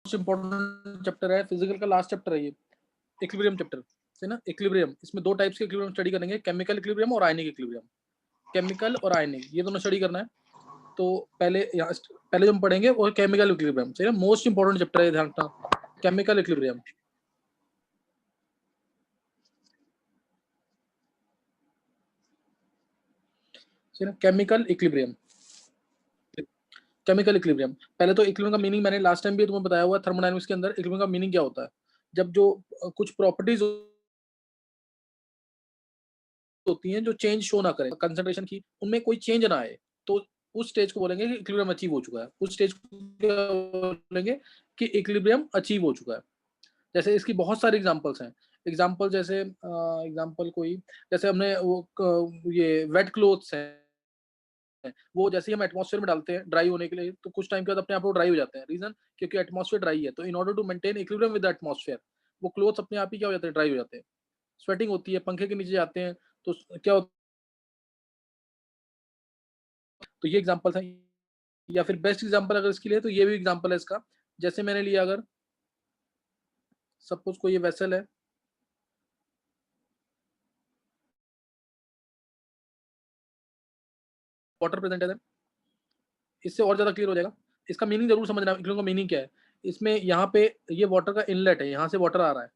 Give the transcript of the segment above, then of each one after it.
Important chapter है, physical का last chapter है ये, इक्विलिब्रियम चैप्टर है ना। इक्विलिब्रियम, इसमें दो टाइप्स के इक्विलिब्रियम स्टडी करेंगे, केमिकल इक्विलिब्रियम और आयनिक इक्विलिब्रियम। केमिकल और आयनिक ये दोनों स्टडी करना है। तो पहले जो हम पढ़ेंगे वो केमिकल इक्विलिब्रियम, सही है, मोस्ट इंपॉर्टेंट चैप्टर है, ध्यान रखना, chemical equilibrium. Chemical equilibrium, chemical equilibrium. पहले तो इक्विलिब्रियम का मीनिंग मैंने लास्ट टाइम भी तुम्हें बताया हुआ है, थर्मोडायनामिक्स के अंदर इक्विलिब्रियम का मीनिंग क्या होता है। जब जो कुछ प्रॉपर्टीज होती हैं जो चेंज शो ना करें, कंसंट्रेशन की उनमें कोई चेंज ना आए, तो उस स्टेज को बोलेंगे कि इक्विलिब्रियम अचीव हो चुका है। उस स्टेज को बोलेंगे कि इक्विलिब्रियम अचीव हो चुका है। जैसे इसकी बहुत सारी एग्जांपल्स हैं। एग्जांपल जैसे एग्जांपल कोई, जैसे हमने वो ये वेट क्लोथ्स हैं, वो जैसे ही हम एटमॉस्फेयर में डालते हैं ड्राई होने के लिए, तो कुछ टाइम के बाद अपने आप वो ड्राई हो जाते हैं। रीजन, क्योंकि एटमॉस्फेयर ड्राई है। तो in order to maintain equilibrium with the atmosphere, वो क्लोथ्स अपने आप ही क्या हो जाते हैं, ड्राई हो जाते हैं। स्वेटिंग होती है, पंखे के नीचे जाते हैं, तो क्या होता है। तो ये एग्जांपल्स हैं। या फिर बेस्ट एग्जांपल अगर इसके लिए, तो ये भी एग्जांपल है इसका। जैसे मैंने लिया, अगर सपोज कोई ये वेसल है, वाटर प्रेजेंट है, इससे और ज्यादा क्लियर हो जाएगा। इसका मीनिंग जरूर समझना, इक्विलिब्रियम का मीनिंग क्या है। इसमें यहाँ पे ये वाटर का इनलेट है, यहाँ से वाटर आ रहा है,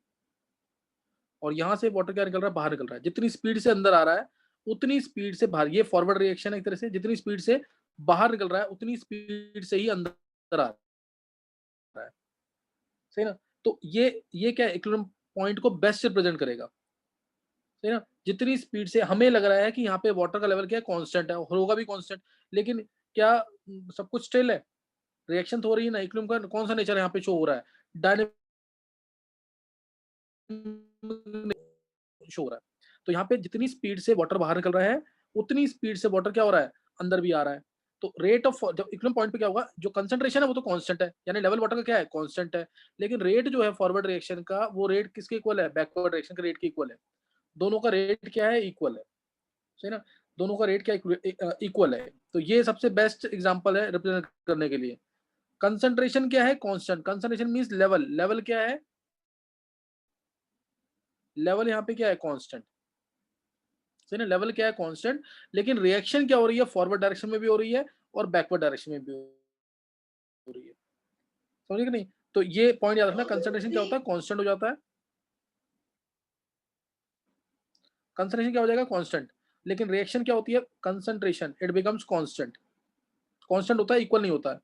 और यहाँ से वाटर क्या निकल रहा है, बाहर निकल रहा है। जितनी स्पीड से अंदर आ रहा है उतनी स्पीड से बाहर, ये फॉरवर्ड रिएक्शन है एक तरह से। जितनी स्पीड से बाहर निकल रहा है उतनी स्पीड से ही अंदर आ रहा है, सही ना। तो ये क्या है, इक्विलिब्रियम पॉइंट को बेस्ट रिप्रेजेंट करेगा, सही ना। जितनी स्पीड से हमें लग रहा है कि यहाँ पे वाटर का लेवल क्या है, कांस्टेंट है, और होगा भी कांस्टेंट, लेकिन क्या सब कुछ स्टिल है, रिएक्शन तो हो रही है ना। इक्विलिब्रियम का कौन सा नेचर यहाँ पे शो हो रहा है, डायनेमिक शो हो रहा है। तो यहाँ पे जितनी स्पीड से वाटर बाहर निकल रहा है उतनी स्पीड से वाटर क्या हो रहा है, अंदर भी आ रहा है। तो रेट ऑफ, जब इक्विलिब्रियम पॉइंट पे क्या होगा, जो कंसंट्रेशन है वो तो कांस्टेंट है, यानी लेवल वाटर का क्या है, कांस्टेंट है। लेकिन रेट जो है फॉरवर्ड रिएक्शन का, वो रेट किसके इक्वल है, बैकवर्ड रिएक्शन के रेट के इक्वल है। दोनों का रेट क्या है, इक्वल है, सही ना। दोनों का रेट क्या इक्वल है। तो ये सबसे बेस्ट एग्जांपल है रिप्रेजेंट करने के लिए। कंसंट्रेशन क्या है, constant. Concentration means level, level क्या है, लेवल यहाँ पे क्या है, कांस्टेंट, सही ना। लेवल क्या है, कांस्टेंट। लेकिन रिएक्शन क्या हो रही है, फॉरवर्ड डायरेक्शन में भी हो रही है और बैकवर्ड डायरेक्शन में भी हो रही है, समझे कि नहीं। तो ये पॉइंट याद रखना, कंसंट्रेशन क्या होता है, कांस्टेंट हो जाता है। कंसंट्रेशन क्या हो जाएगा, कांस्टेंट। लेकिन रिएक्शन क्या होती है, concentration, it becomes constant. Constant होता है, इक्वल नहीं होता है।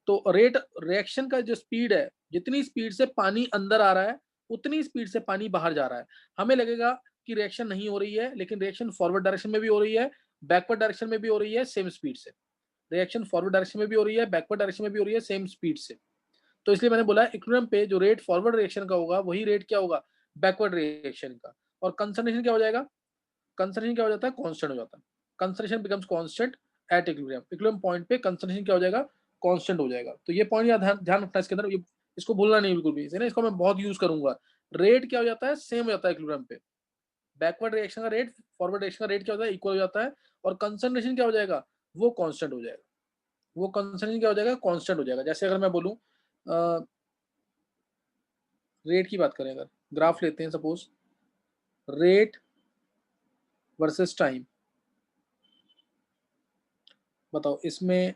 तो रेट, रिएक्शन का जो स्पीड है, जितनी स्पीड से पानी अंदर आ रहा है उतनी स्पीड से पानी बाहर जा रहा है। हमें लगेगा कि रिएक्शन नहीं हो रही है, लेकिन रिएक्शन फॉरवर्ड डायरेक्शन में भी हो रही है, बैकवर्ड डायरेक्शन में भी हो रही है, सेम स्पीड से। रिएक्शन फॉरवर्ड डायरेक्शन में भी हो रही है, बैकवर्ड डायरेक्शन में भी हो रही है, सेम स्पीड से। तो इसलिए मैंने बोला इक्विलिब्रियम पे जो रेट फॉरवर्ड रिएक्शन का होगा वही रेट क्या होगा, बैकवर्ड रिएक्शन का। और कंसंट्रेशन क्या हो जाएगा, कंसंट्रेशन क्या हो जाता है, कांस्टेंट हो जाता है। Concentration becomes constant at equilibrium. Equilibrium point पे कंसंट्रेशन क्या हो जाएगा, कांस्टेंट हो जाएगा। तो ये पॉइंट याद, ध्यान रखना इसके अंदर, ये इसको भूलना नहीं बिल्कुल भी, ना। इसको मैं बहुत यूज करूंगा। रेट क्या हो जाता है, सेम हो जाता है इक्विलिब्रियम पे। बैकवर्ड रिएक्शन का रेट, फॉरवर्ड रिएक्शन का रेट क्या होता है, इक्वल हो जाता है। और कंसंट्रेशन क्या हो जाएगा, वो कांस्टेंट हो जाएगा। वो कंसंट्रेशन क्या हो जाएगा, कांस्टेंट हो जाएगा। जैसे अगर मैं बोलूं रेट की बात करें, अगर ग्राफ लेते हैं सपोज, रेट वर्सेस टाइम, बताओ इसमें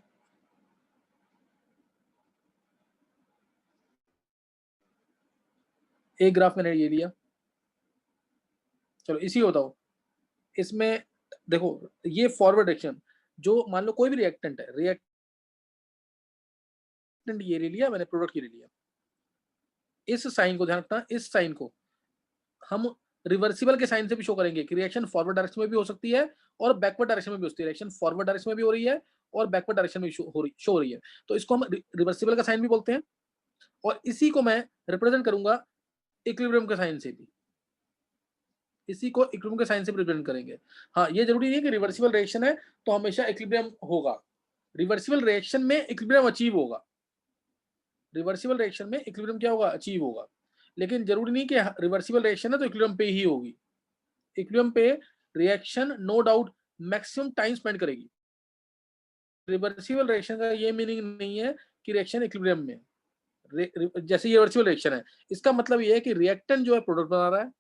एक ग्राफ मैंने ये लिया, चलो इसी बताओ। इसमें देखो, ये फॉरवर्ड रिएक्शन, जो मान लो कोई भी रिएक्टेंट है, रिएक्टेंट ये ले लिया मैंने, प्रोडक्ट ये ले लिया। इस साइन को ध्यान रखना, इस साइन को हम रिवर्सिबल के साइन से भी शो करेंगे कि रिएक्शन फॉरवर्ड डायरेक्शन में भी हो सकती है और बैकवर्ड डायरेक्शन में भी हो सकती है। रिएक्शन फॉरवर्ड डायरेक्शन में भी हो रही है और बैकवर्ड डायरेक्शन में शो हो रही है। तो इसको हम रिवर्सिबल का साइन भी बोलते हैं। और इसी को मैं रिप्रेजेंट करूंगा इक्विलिब्रियम के साइन से भी, इसी को इक्विलिब्रियम के साइन से रिप्रेजेंट करेंगे। हाँ, ये जरूरी नहीं है कि रिवर्सिबल रिएक्शन है तो हमेशा इक्विलिब्रियम होगा। रिवर्सिबल रिएक्शन में इक्विलिब्रियम अचीव होगा, रिवर्सिबल रिएक्शन में इक्विलिब्रियम क्या होगा, अचीव होगा। लेकिन जरूरी नहीं कि रिवर्सिबल रिएक्शन है तो इक्विलिब्रियम पे ही होगी। इक्विलिब्रियम पे reaction no doubt maximum time spend करेगी। रिवर्सिबल रिएक्शन का ये मीनिंग नहीं है कि रिएक्शन इक्विलिब्रियम में, जैसे ये रिवर्सिबल रिएक्शन है, इसका मतलब ये है कि रिएक्टेंट जो है प्रोडक्ट बना रहा है,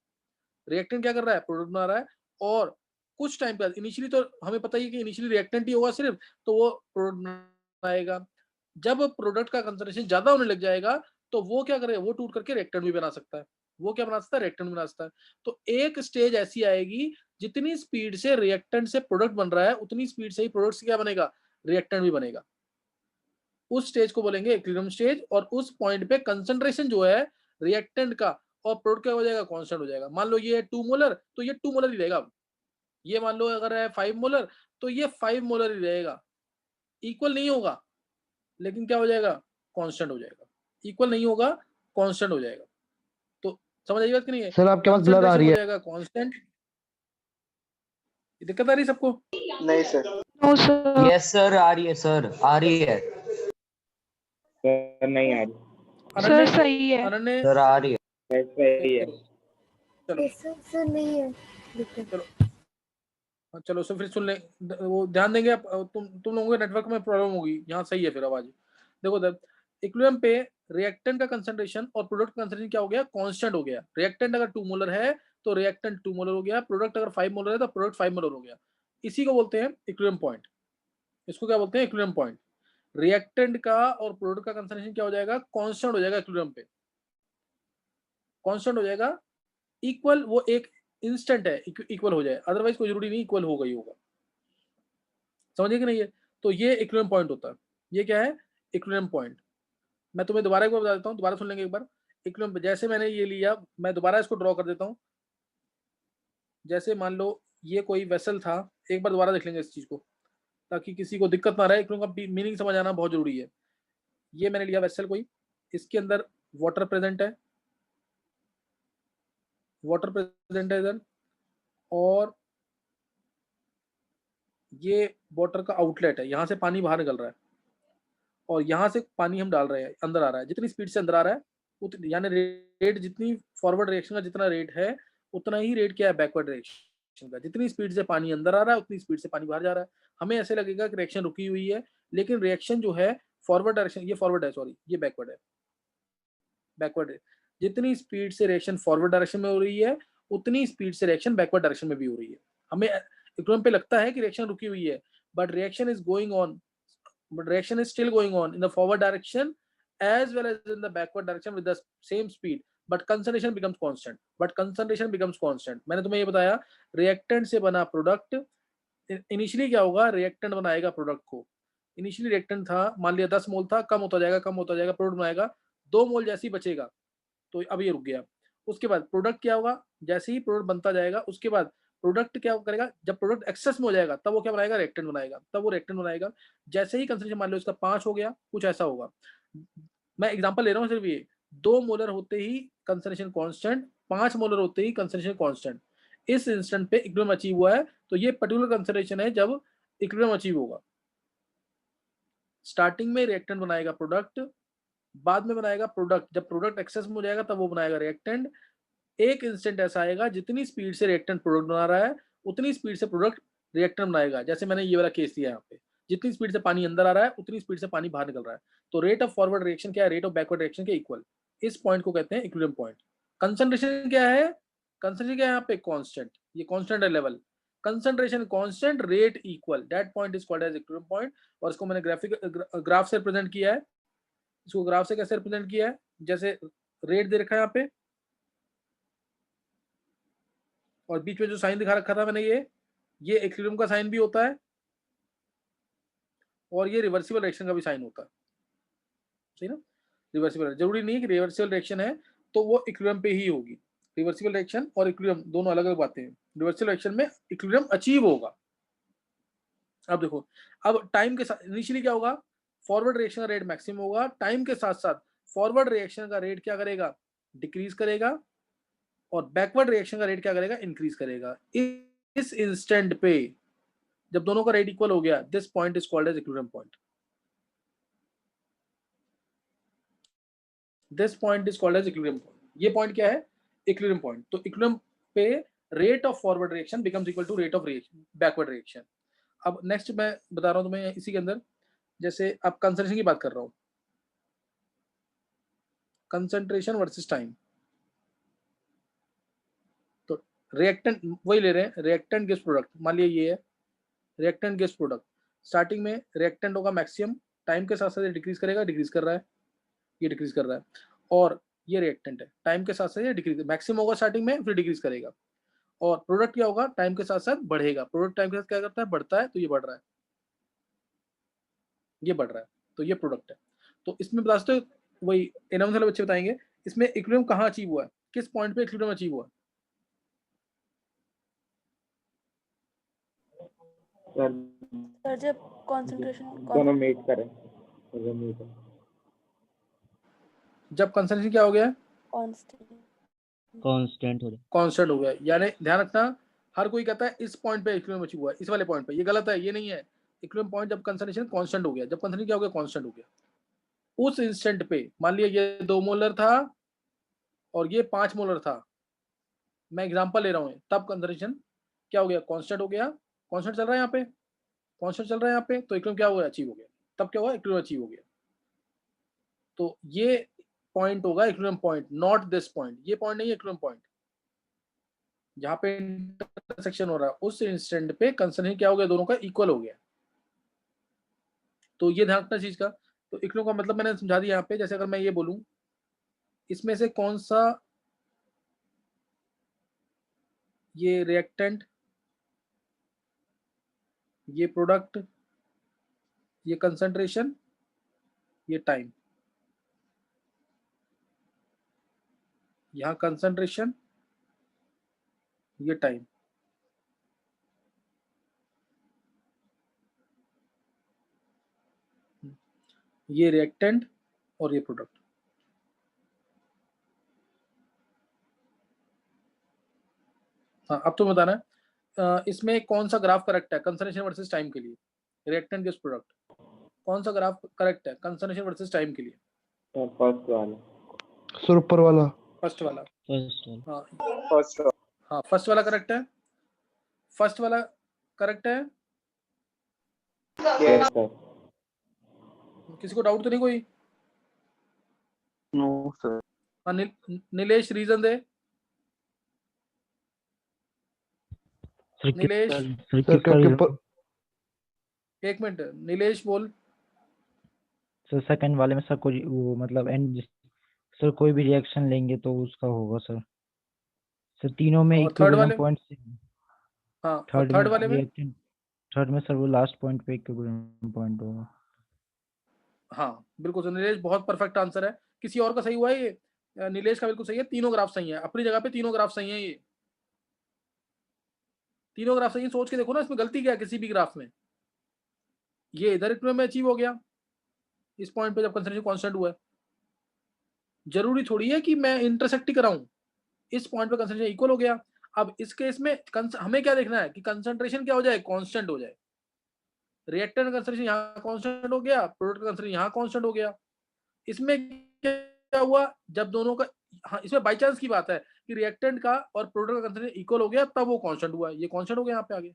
रिएक्टेंट क्या कर रहा है, प्रोडक्ट बना रहा है, और कुछ टाइम बाद इनिशियली तो हमें पता ही है कि इनिशियली रिएक्टेंट ही होगा सिर्फ, तो वो प्रोडक्ट बनाएगा। जब प्रोडक्ट का कंसंट्रेशन ज्यादा होने लग जाएगा तो वो क्या करेगा, वो टूट करके रिएक्टेंट भी बना सकता है। वो क्या बना सकता है, रिएक्टेंट बना सकता है। तो एक स्टेज ऐसी आएगी जितनी स्पीड से रिएक्टेंट से प्रोडक्ट बन रहा है उतनी स्पीड से ही प्रोडक्ट से क्या बनेगा, रिएक्टेंट भी बनेगा। उस स्टेज को बोलेंगे इक्विलिब्रियम स्टेज, और उस पॉइंट पे कंसंट्रेशन जो है रिएक्टेंट का और प्रोडक्ट का हो जाएगा, कांस्टेंट हो जाएगा। मान लो ये है 2 मोलर, तो ये 2 मोलर ही रहेगा। ये मान लो अगर है 5 मोलर, तो ये 5 मोलर ही रहेगा। इक्वल नहीं होगा, लेकिन क्या हो जाएगा, कांस्टेंट हो जाएगा। इक्वल नहीं होगा, कांस्टेंट हो जाएगा। तो समझ आई बात कि नहीं है? सर आपके पास ब्लर आ कंसंट्रेशन रही हो है। जाएगा कांस्टेंट। दिक्कत आ रही है सबको? नहीं sir. No sir. Yes sir, आ रही है सर, आ रही है सर नहीं आ रही। सर अनन्य, सही है। अनन्य सर, आ रही है। सही है। चलो सर नहीं है। चलो हाँ, चलो सो फिर सुन ले, वो ध्यान देंगे आप। तुम लोगों के नेटवर्क में प्रॉब्लम होगी, यहाँ सही है फिर आवाज। देखो दर इक्विलिब्रियम पे रिएक्टेंट का कंसंट्रेशन और प्रोडक्ट का कंसंट्रेशन क्या हो गया, कांस्टेंट हो गया। रिएक्टेंट अगर 2 मोलर है तो रिएक्टेंट 2 मोलर हो गया, प्रोडक्ट अगर 5 मोलर है तो प्रोडक्ट 5 मोलर हो गया। इसी को बोलते हैं इक्विलिब्रियम पॉइंट। इसको क्या बोलते हैं, इक्विलिब्रियम पॉइंट। रिएक्टेंट का और प्रोडक्ट का कंसंट्रेशन क्या हो जाएगा, कांस्टेंट हो जाएगा इक्विलिब्रियम पे, कांस्टेंट हो जाएगा। इक्वल वो एक इंस्टेंट है, इक्वल हो जाए, अदरवाइज कोई जरूरी नहीं इक्वल होगा ही होगा। समझिए कि नहीं है? तो ये इक्विलिब्रियम पॉइंट होता है। ये क्या है, इक्विलिब्रियम पॉइंट। मैं तुम्हें दोबारा एक बार बता देता हूँ, दोबारा सुन लेंगे एक बार। इक्विलिब्रियम जैसे मैंने ये लिया, मैं दोबारा इसको ड्रॉ कर देता हूँ। जैसे मान लो ये कोई वेसल था, एक बार दोबारा देख लेंगे इस चीज को ताकि किसी को दिक्कत ना रहे। इक्विलिब्रियम का मीनिंग समझ आना बहुत जरूरी है। ये मैंने लिया वेसल कोई, इसके अंदर वाटर प्रेजेंट है, वाटर प्रेजेंट है इधर, और ये वाटर का आउटलेट है, यहाँ से पानी बाहर निकल रहा है और यहाँ से पानी हम डाल रहे हैं, अंदर आ रहा है। जितनी स्पीड से अंदर आ रहा है उतनी, यानी रेट जितनी फॉरवर्ड रिएक्शन का जितना रेट है उतना ही रेट क्या है, बैकवर्ड रिएक्शन का। जितनी स्पीड से पानी अंदर आ रहा है उतनी स्पीड से पानी बाहर जा रहा है। हमें ऐसे लगेगा कि रिएक्शन रुकी हुई है, लेकिन रिएक्शन जो है फॉरवर्ड डायरेक्शन, ये फॉरवर्ड है, सॉरी ये बैकवर्ड है, बैकवर्ड है। जितनी स्पीड से रिएक्शन फॉरवर्ड डायरेक्शन में हो रही है उतनी स्पीड से रिएक्शन बैकवर्ड डायरेक्शन में भी हो रही है। हमें इक्विलिब्रियम पे लगता है कि रिएक्शन रुकी हुई है, but reaction is going on, but reaction is still going on in the forward direction as well as in the backward direction with the same speed, but concentration becomes constant. मैंने तुम्हें ये बताया, reactant से बना product initially क्या होगा, reactant बनाएगा product को। इनिशियली रिएक्टेंट था, मान लिया 10 मोल था, कम होता जाएगा प्रोडक्ट बनाएगा, 2 मोल जैसे ही बचेगा तो अब ये रुक गया। उसके बाद प्रोडक्ट क्या होगा, जैसे ही प्रोडक्ट बनता जाएगा उसके बाद प्रोडक्ट क्या करेगा, जब प्रोडक्ट एक्सेस में हो जाएगा तब वो क्या बनाएगा, रिएक्टेंट बनाएगा, तब वो रिएक्टेंट बनाएगा। जैसे ही कंसंट्रेशन मान लो इसका 5 हो गया, कुछ ऐसा होगा। मैं एग्जांपल ले रहा हूँ सिर्फ ये, 2 मोलर होते ही कंसंट्रेशन कांस्टेंट, 5 मोलर होते ही कंसंट्रेशन कांस्टेंट। इस इंस्टेंट पे इक्विलिब्रियम अचीव हुआ है, तो ये पर्टिकुलर कंसंट्रेशन है जब इक्विलिब्रियम अचीव होगा। स्टार्टिंग में रिएक्टेंट बनाएगा प्रोडक्ट, बाद में बनाएगा प्रोडक्ट, जब प्रोडक्ट एक्सेस में हो जाएगा तब वो बनाएगा रिएक्टेंट। एक इंस्टेंट ऐसा आएगा जितनी स्पीड से रिएक्टेंट प्रोडक्ट बना रहा है उतनी स्पीड से प्रोडक्ट रिएक्टेंट बनाएगा। जैसे मैंने ये वाला केस दिया यहाँ पे, जितनी स्पीड से पानी अंदर आ रहा है उतनी स्पीड से पानी बाहर निकल रहा है। तो रेट ऑफ फॉरवर्ड रिएक्शन क्या है, रेट ऑफ बैकवर्ड रिएक्शन के इक्वल। इस पॉइंट को कहते हैं इक्विलिब्रियम पॉइंट। कंसंट्रेशन क्या है, कंसंट्रेशन क्या है यहाँ पे, कांस्टेंट, ये कांस्टेंट है level. Concentration constant, rate equal, that point is called as equilibrium point. और इसको मैंने ग्राफ से रिप्रेजेंट किया है। इसको ग्राफ से कैसे रिप्रेजेंट किया है, जैसे रेट दे रखा है यहाँ पे और बीच में जो साइन दिखा रखा था मैंने, ये इक्विलिब्रियम का साइन भी होता है और ये रिवर्सिबल रिएक्शन का भी साइन होता है, सही ना। रिवर्सिबल जरूरी नहीं है कि रिवर्सिबल रिएक्शन है तो वो इक्विलिब्रियम पे ही होगी। रिवर्सिबल रिएक्शन और इक्विलिब्रियम दोनों अलग अलग बातें हैं। रिवर्सिबल रिएक्शन में इक्विलिब्रियम अचीव होगा। अब देखो, अब टाइम के साथ इनिशियली क्या होगा, फॉरवर्ड रिएक्शन का रेट मैक्सिमम होगा, टाइम के साथ साथ फॉरवर्ड रिएक्शन का रेट क्या करेगा, डिक्रीज करेगा, और बैकवर्ड रिएक्शन का रेट क्या करेगा, इंक्रीज करेगा। इस इंस्टेंट पे जब दोनों का रेट इक्वल हो गया, this point is called as equilibrium point. This point is called as equilibrium point. ये पॉइंट क्या है, इक्विलिब्रियम पॉइंट। तो इक्विलिब्रियम पे rate of forward reaction becomes equal to rate of reaction backward reaction. अब next मैं बता रहा हूं तुम्हें इसी के अंदर, जैसे अब कंसंट्रेशन की बात कर रहा हूं। Concentration versus time. तो रिएक्टेंट वही ले रहे हैं, रिएक्टेंट गिव्स प्रोडक्ट। मान लिया ये है रिएक्टेंट गिव्स प्रोडक्ट। स्टार्टिंग में रिएक्टेंट होगा मैक्सिमम, टाइम के साथ साथ ये डिक्रीज करेगा, डिक्रीज कर रहा है, ये डिक्रीज कर रहा है, और ये रिएक्टेंट है, टाइम के साथ साथ ये डिक्रीज, मैक्सिमम होगा स्टार्टिंग में, फिर डिक्रीज करेगा। और प्रोडक्ट क्या होगा, टाइम के साथ साथ बढ़ेगा। प्रोडक्ट टाइम के साथ क्या करता है, बढ़ता है, तो ये बढ़ रहा है, ये बढ़ रहा है, तो ये प्रोडक्ट है। तो इसमें बता सकते हो, वही इनमें वाले बच्चे बताएंगे इसमें इक्विलिब्रियम कहाँ अचीव हुआ है, किस पॉइंट पे इक्विलिब्रियम अचीव हुआ है। सर जब कंसंट्रेशन दोनों मीट करें, दोनों मीट करें। जब कंसंट्रेशन क्या हो गया, कांस्टेंट हो कांस्टेंट हो गया। यानी ध्यान रखना, हर कोई कहता है इस पॉइंट पे इक्विलिब्रियम अचीव हुआ है, इस वाले पॉइंट पे, ये गलत है, ये नहीं है। इक्विलिब्रियम पॉइंट जब कंसंट्रेशन कांस्टेंट हो गया, जब कंसंट्रेशन क्या हो गया, कांस्टेंट हो गया, उस इंस्टेंट पे मान लिया ये 2 मोलर था और ये 5 मोलर था, मैं एग्जांपल ले रहा हूँ, तब कंसंट्रेशन क्या हो गया, कांस्टेंट हो गया, कांस्टेंट चल रहा है यहाँ पे, कांस्टेंट चल रहा है यहाँ पे, तो इक्विलिब्रियम क्या हुआ, अचीव हो गया। तब क्या हुआ, इक्विलिब्रियम अचीव हो गया। तो ये पॉइंट होगा equilibrium point, not this point, ये पॉइंट नहीं है इक्विलिब्रियम पॉइंट, जहां पे इंटरसेक्शन हो रहा है उस इंस्टेंट पे कंसंट्रेशन क्या हो गया, दोनों का इक्वल हो गया। तो ये ध्यान रखना चीज का। तो इक्विलिब्रियम का मतलब मैंने समझा दिया यहाँ पे। जैसे अगर मैं ये बोलूं इसमें से कौन सा, ये रिएक्टेंट, ये प्रोडक्ट, ये कंसंट्रेशन, ये टाइम, यहाँ कंसंट्रेशन, ये टाइम, ये रिएक्टेंट और ये प्रोडक्ट। हाँ अब तो बताना है इसमें कौन सा ग्राफ करेक्ट है कंसंट्रेशन वर्सेस टाइम के लिए, रिएक्टेंट के प्रोडक्ट, कौन सा ग्राफ करेक्ट है कंसंट्रेशन वर्सेस टाइम के लिए। फर्स्ट वाला, सर ऊपर वाला, फर्स्ट वाला, फर्स्ट हाँ फर्स्ट हाँ फर्स्ट वाला करेक्ट है, फर्स्ट वाला करेक्ट है। Yes sir. किसी को डाउट तो नहीं कोई। No sir. हाँ नीलेश रीजन दे, नीलेश सर क्योंकि एक मिनट, नीलेश बोल। सर सेकंड वाले में सर कोई वो मतलब एंड सर कोई भी रिएक्शन लेंगे तो उसका होगा सर। सर तीनों में और थर्ड इक्विलिब्रियम वाले, पॉइंट, हाँ और थर्ड थर्ड में वाले में, रिएक्टेंट, थर्ड में सर वो लास्ट पॉइंट पे इक्विलिब्रियम पॉइंट होगा। हाँ बिल्कुल सर, नीलेश बहुत परफेक्ट आंसर है। किसी और का सही हुआ है ये, नीलेश का बिल्कुल सही है, तीनों ग्राफ सही है अपनी जगह पे, तीनों ग्राफ सही है, ये तीनों ग्राफ सही है। सोच के देखो ना इसमें गलती क्या है किसी भी ग्राफ में। ये इधर इक्विलिब्रियम में अचीव हो गया इस पॉइंट पे जब कंसंट्रेशन कांस्टेंट हुआ है। जरूरी थोड़ी है कि मैं इंटरसेक्ट ही कराऊं, इस पॉइंट पे कंसंट्रेशन इक्वल हो गया। अब इस केस में हमें क्या देखना है कि कंसंट्रेशन क्या हो जाए, कांस्टेंट हो जाए। रिएक्टेंट कंसंट्रेशन यहाँ कांस्टेंट हो गया, प्रोडक्ट कंसंट्रेशन यहाँ कांस्टेंट हो गया। इसमें क्या हुआ, जब दोनों का, हाँ इसमें बाई चांस की बात है कि रिएक्टेंट का और प्रोडक्ट का कंसंट्रेशन इक्वल हो गया, तब वो कांस्टेंट हुआ, ये कांस्टेंट हो गया यहाँ पे आगे।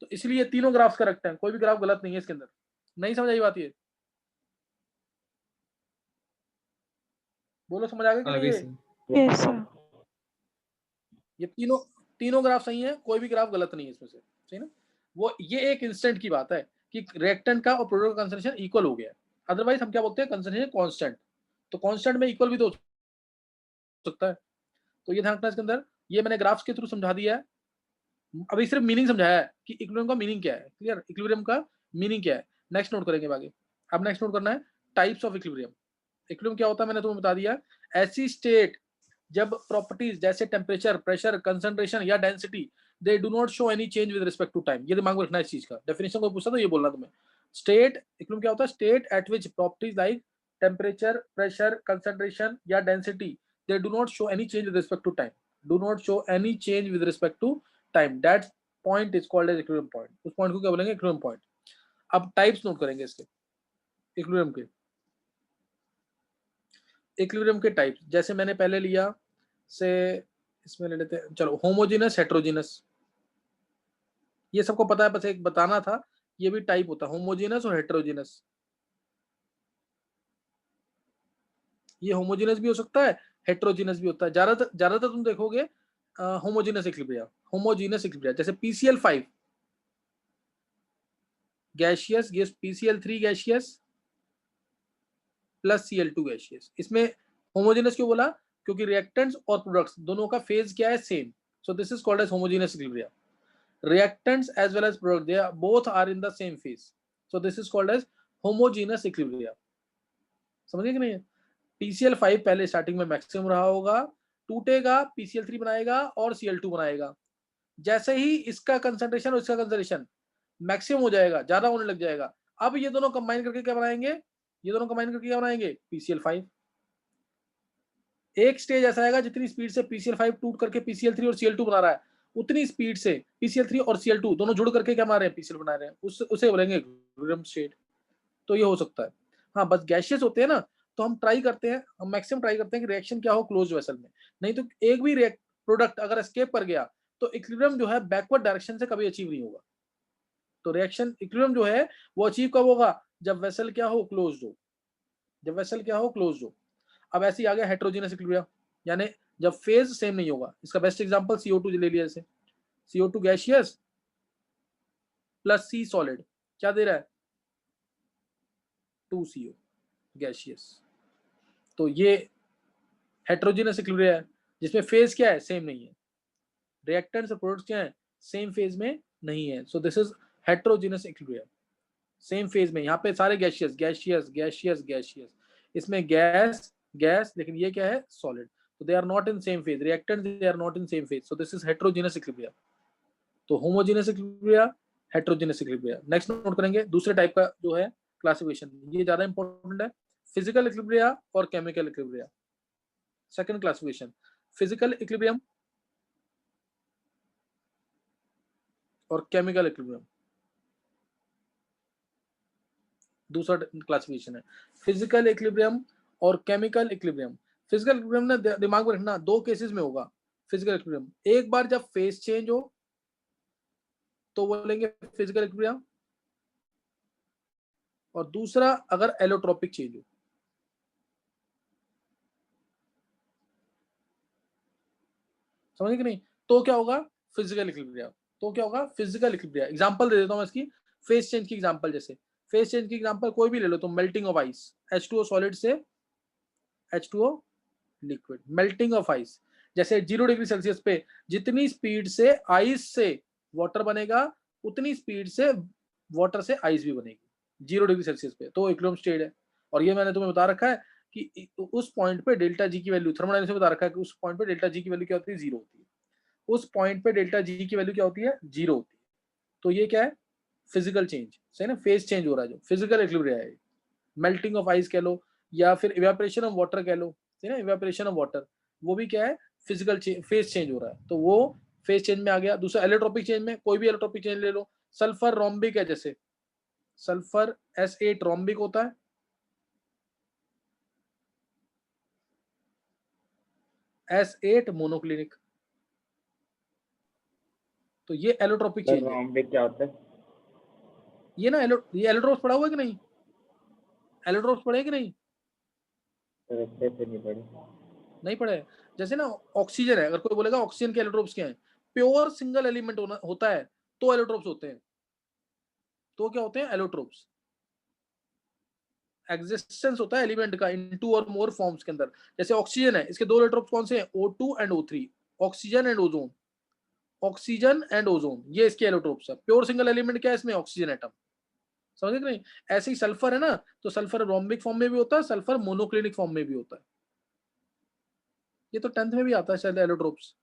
तो इसलिए तीनों ग्राफ्स करेक्ट हैं, कोई भी ग्राफ गलत नहीं है इसके अंदर। नहीं समझ आई बात ये, बोलो समझ आ गया कि नहीं ये? Yes sir. ये तीनों तीनों ग्राफ सही है, कोई भी ग्राफ गलत नहीं है इसमें से, सही ना। वो ये एक इंस्टेंट की बात है कि रिएक्टेंट का और प्रोडक्ट का कंसंट्रेशन इक्वल हो गया, अदरवाइज हम क्या बोलते हैं, कंसंट्रेशन कांस्टेंट। तो कांस्टेंट में इक्वल भी तो हो सकता है। तो ये ध्यान रखना इसके अंदर। ये मैंने ग्राफ्स के थ्रू समझा दिया है, अभी सिर्फ मीनिंग समझाया है कि इक्विलिब्रियम का मीनिंग क्या है। क्लियर, इक्विलिब्रियम का मीनिंग क्या है, नेक्स्ट नोट करेंगे आगे। अब नेक्स्ट नोट करना है टाइप्स ऑफ इक्विलिब्रियम। इक्विलिब्रियम क्या होता है मैंने तुम्हें बता दिया, ऐसी स्टेट जब प्रॉपर्टीज जैसे टेम्परेचर, प्रेशर, कंसंट्रेशन या density, they do not show any change with respect to time. ये दिमाग में रखना है इस चीज का। डेफिनेशन को पूछा तो ये बोलना तुम्हें। स्टेट इक्विलिब्रियम क्या होता है, state at which properties like temperature, pressure, concentration या density, they do not show any change with respect to time, do not show any change with respect to time, that point is called as equilibrium point. उस point को क्या बोलेंगे, equilibrium point. अब types note करेंगे इसके equilibrium के। Equilibrium के types जैसे मैंने पहले लिया से, इसमें ले लेते हैं, चलो होमोजेनस, हेट्रोजेनस, ये सबको पता है, बस एक बताना था, ये भी टाइप होता है होमोजेनस और हेट्रोजेनस। ये होमोजेनस भी हो सकता है, हेट्रोजीनस भी होता है। ज्यादातर तुम देखोगे होमोजेनस इक्विलिब्रिया, जैसे PCl5 gaseous, PCl3 gaseous plus Cl2 gaseous. इसमें होमोजेनस क्यों बोला? क्योंकि रिएक्टेंट्स और प्रोडक्ट्स दोनों का फेज क्या है? Same. So this is called as homogeneous equilibria. Reactants as well as product, they are both are in the same phase, so this is called as homogeneous equilibrium। समझे कि नहीं? PCl5 पहले starting में maximum रहा होगा, टूटेगा, PCl3 बनाएगा और Cl2 बनाएगा। जैसे ही इसका कंसंट्रेशन और इसका कंसंट्रेशन मैक्सिमम हो जाएगा, ज्यादा होने लग जाएगा, अब ये दोनों कंबाइन करके क्या बनाएंगे? PCl5। एक स्टेज ऐसा आएगा जितनी स्पीड से PCl5 टूट करके PCl3 और Cl2 बना रहा है, उतनी स्पीड से PCl3 और Cl2 दोनों जुड़ करके क्या बना रहे हैं? PCl बना रहे हैं। उसे बोलेंगे इक्विलिब्रियम स्टेट। तो ये हो सकता है। हाँ, बस गैसियस होते हैं ना, तो हम मैक्सिमम ट्राई करते हैं कि रिएक्शन क्या हो क्लोज वेसल में। नहीं तो एक भी प्रोडक्ट अगर एस्केप कर गया तो इक्विलिब्रियम जो है बैकवर्ड डायरेक्शन से कभी अचीव नहीं होगा। तो रिएक्शन इक्विलिब्रियम जो है वो अचीव कब होगा? जब वेसल क्या हो? क्लोज्ड हो। अब ऐसे ही आ गया हेट्रोजीनस इक्विलिब्रिया, यानी जब फेज सेम नहीं होगा। इसका बेस्ट एग्जांपल CO2 ले लिया। जैसे CO2 gaseous plus C solid क्या दे रहा है? 2CO gaseous. तो ये हेट्रोजीनस इक्विलिब्रिया है जिसमें फेज क्या है? सेम नहीं है। रिएक्टेंट्स और प्रोडक्ट्स क्या है? सेम फेज में नहीं है। सो this is heterogeneous equilibria. Same phase में, यहाँ पे सारे गैसियस, इसमें गैस, लेकिन ये क्या है? Solid. So they are not in same phase. Reactants, they are not in same phase. So this is heterogeneous equilibria. तो homogeneous equilibria, heterogeneous equilibria. Next note करेंगे दूसरे टाइप का जो है क्लासिफिकेशन, ये ज्यादा इंपॉर्टेंट है। फिजिकल इक्विलिब्रिया और chemical equilibria. Second classification, physical equilibrium और केमिकल इक्विलिब्रियम। दूसरा क्लासिफिकेशन है फिजिकल इक्विलिब्रियम और केमिकल इक्विलिब्रियम। फिजिकल इक्विलिब्रियम ना दिमाग में रखना, दो केसेस में होगा फिजिकल इक्विलिब्रियम। एक बार जब फेज चेंज हो तो बोलेंगे फिजिकल इक्विलिब्रियम, और दूसरा अगर एलोट्रोपिक चेंज हो। समझे कि नहीं? तो क्या होगा? Physical equilibrium. एग्जांपल दे देता हूं मैं इसकी, फेज चेंज की एग्जांपल। जैसे फेज चेंज की एग्जांपल कोई भी ले लो तुम, melting of ice, H2O solid से H2O liquid, melting of ice. जैसे 0 डिग्री सेल्सियस पे जितनी स्पीड से आइस से वाटर बनेगा उतनी स्पीड से वाटर से आइस भी बनेगी 0 डिग्री सेल्सियस पे, तो इक्विलिब्रियम स्टेट है। और ये मैंने तुम्हें बता रखा है कि उस पॉइंट पे डेल्टा जी की वैल्यू, थर्मोडायनामिक्स में बता रखा है कि उस पॉइंट पे डेल्टा जी की वैल्यू क्या होती है? 0 होती है। उस पॉइंट पे डेल्टा जी की वैल्यू क्या होती है? 0 होती है। तो ये क्या है? फिजिकल चेंज, सही ना? फेज चेंज हो रहा है जो फिजिकल इक्विलिब्रियम है। मेल्टिंग ऑफ आइस कह लो या फिर इवेपोरेशन ऑफ वाटर कह लो, सही ना? इवेपोरेशन ऑफ वाटर, वो भी क्या है? फिजिकल फेज चेंज हो रहा है, तो वो फेज चेंज में आ गया। दूसरा एलोट्रोपिक चेंज में, कोई भी एलोट्रोपिक चेंज ले लो, सल्फर रोम्बिक है, जैसे सल्फर S8 रोम्बिक होता है, S8 मोनोक्लिनिक। तो ये एलोट्रोपिक चेंज है। रोम्बिक क्या होता है? ये ना ये एलोट्रोप्स पढ़ा हुआ है कि नहीं? एलोट्रोप्स पढ़े कि नहीं? अच्छे से नहीं पढ़ी। नहीं पढ़े? जैसे ना ऑक्सीजन है, अगर कोई बोलेगा ऑक्सीजन के एलोट्रोप्स क्या है, प्योर सिंगल एलिमेंट होता है तो एलोट्रोप्स होते हैं। तो क्या होते हैं? एलोट्रोप्स। एग्जिस्टेंस होता है एलिमेंट का इन 2 और मोर फॉर्म्स के अंदर। जैसे ऑक्सीजन है, इसके दो एलोट्रोप्स कौन से हैं? O2 and O3, oxygen and ozone, ये इसके एलोट्रोप्स है। प्योर सिंगल एलिमेंट क्या है इसमें? Oxygen atom. समझे कि नहीं? ऐसे ही सल्फर है ना, तो सल्फर रोम्बिक फॉर्म में भी होता है, सल्फर मोनोक्लिनिक फॉर्म में भी होता है। ये तो 10th में भी आता है शायद एलोट्रोप्स।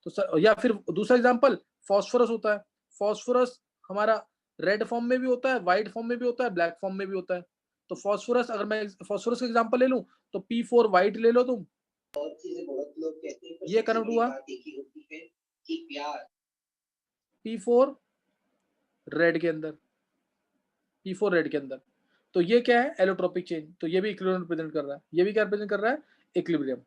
तो या फिर दूसरा एग्जांपल फास्फोरस होता है। फास्फोरस हमारा रेड फॉर्म में भी होता है, व्हाइट फॉर्म में भी होता है, ब्लैक फॉर्म में भी होता है। तो फास्फोरस, अगर मैं फास्फोरस का एग्जांपल ले लूं तो P4 व्हाइट ले लो तुम, ये कन्वर्ट हुआ P4 रेड के अंदर, तो ये क्या है? Allotropic change. तो ये भी इक्विलिब्रियम रिप्रेजेंट कर रहा है। ये भी क्या रिप्रेजेंट कर रहा है? इक्विलिब्रियम।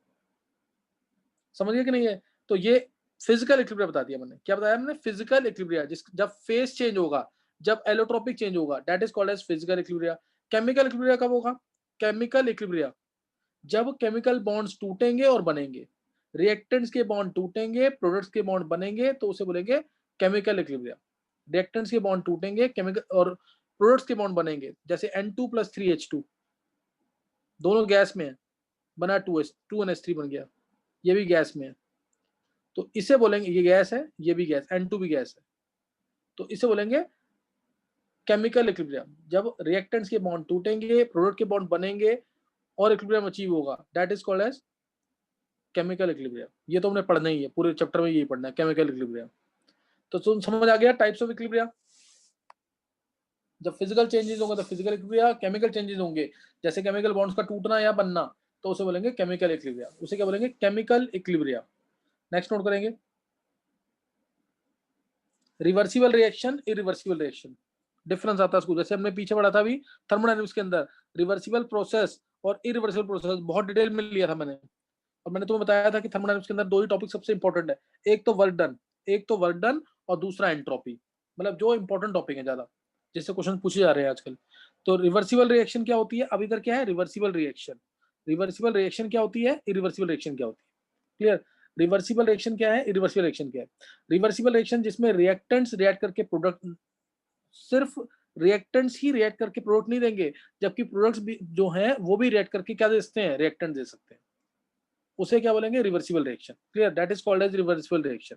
समझ गए कि नहीं है? तो ये फिजिकल इक्विलिब्रियम बता दिया मैंने। क्या बताया मैंने? फिजिकल इक्विलिब्रियम, जब फेज चेंज होगा, जब एलोट्रोपिक चेंज होगा, that is called as physical equilibrium. Chemical equilibrium कब होगा? केमिकल इक्विलिब्रियम जब केमिकल बॉन्ड्स टूटेंगे और बनेंगे, रिएक्टेंट्स के बॉन्ड टूटेंगे, प्रोडक्ट्स के बॉन्ड बनेंगे, तो उसे बोलेंगे केमिकल इक्विलिब्रियम। रिएक्टेंट्स के बॉन्ड टूटेंगे, केमिकल और प्रोडक्ट्स के बॉन्ड बनेंगे, जैसे N2 + 3H2 दोनों गैस में है, बना 2NH3 बन गया, ये भी गैस में है, तो इसे बोलेंगे, ये गैस है, ये भी गैस, N2 भी गैस है, तो इसे बोलेंगे केमिकल इक्विलिब्रियम। जब रिएक्टेंट्स के बॉन्ड टूटेंगे, प्रोडक्ट के बॉन्ड बनेंगे और इक्विलिब्रियम अचीव होगा, that is called as chemical equilibrium. ये तो हमने पढ़ना ही है, पूरे चैप्टर में यही पढ़ना है, केमिकल इक्विलिब्रियम। तो तुम समझ आ गया टाइप्स ऑफ इक्विलिब्रियम। जब फिजिकल चेंजेस होंगे तो फिजिकल इक्विलिब्रियम, केमिकल चेंजेस होंगे जैसे केमिकल बॉन्ड्स का टूटना या बनना, तो उसे बोलेंगे केमिकल इक्विलिब्रियम। उसे क्या बोलेंगे? Chemical equilibrium. नेक्स्ट नोट करेंगे, reversible reaction, irreversible reaction. Difference आता है उसको, जैसे हमने पीछे पढ़ा था अभी थर्मोडायनामिक्स के अंदर, रिवर्सिबल प्रोसेस और इरिवर्सिबल प्रोसेस बहुत डिटेल में लिया था मैंने, और मैंने तुम्हें बताया था कि थर्मोडायनामिक्स के अंदर दो ही टॉपिक सबसे इंपॉर्टेंट है, एक तो वर्क डन और दूसरा एंट्रोपी, मतलब जो इंपॉर्टेंट टॉपिक है ज्यादा, जिससे क्वेश्चन पूछे जा रहे हैं आजकल। तो रिवर्सिबल रिएक्शन क्या होती है, अब इधर क्या है रिवर्सिबल रिएक्शन। रिवर्सिबल रिएक्शन क्या होती है, इरिवर्सिबल रिएक्शन क्या होती है, क्लियर। रिवर्सिबल रिएक्शन क्या है, इरिवर्सिबल रिएक्शन क्या है। रिवर्सिबल रिएक्शन जिसमें रिएक्टेंट्स रिएक्ट करके प्रोडक्ट, सिर्फ रिएक्टेंट्स ही रिएक्ट करके प्रोडक्ट नहीं देंगे, जबकि प्रोडक्ट्स भी जो हैं वो भी रिएक्ट करके क्या दे सकते हैं, रिएक्टेंट दे सकते हैं, उसे क्या बोलेंगे, reversible reaction, clear. That is called as reversible reaction.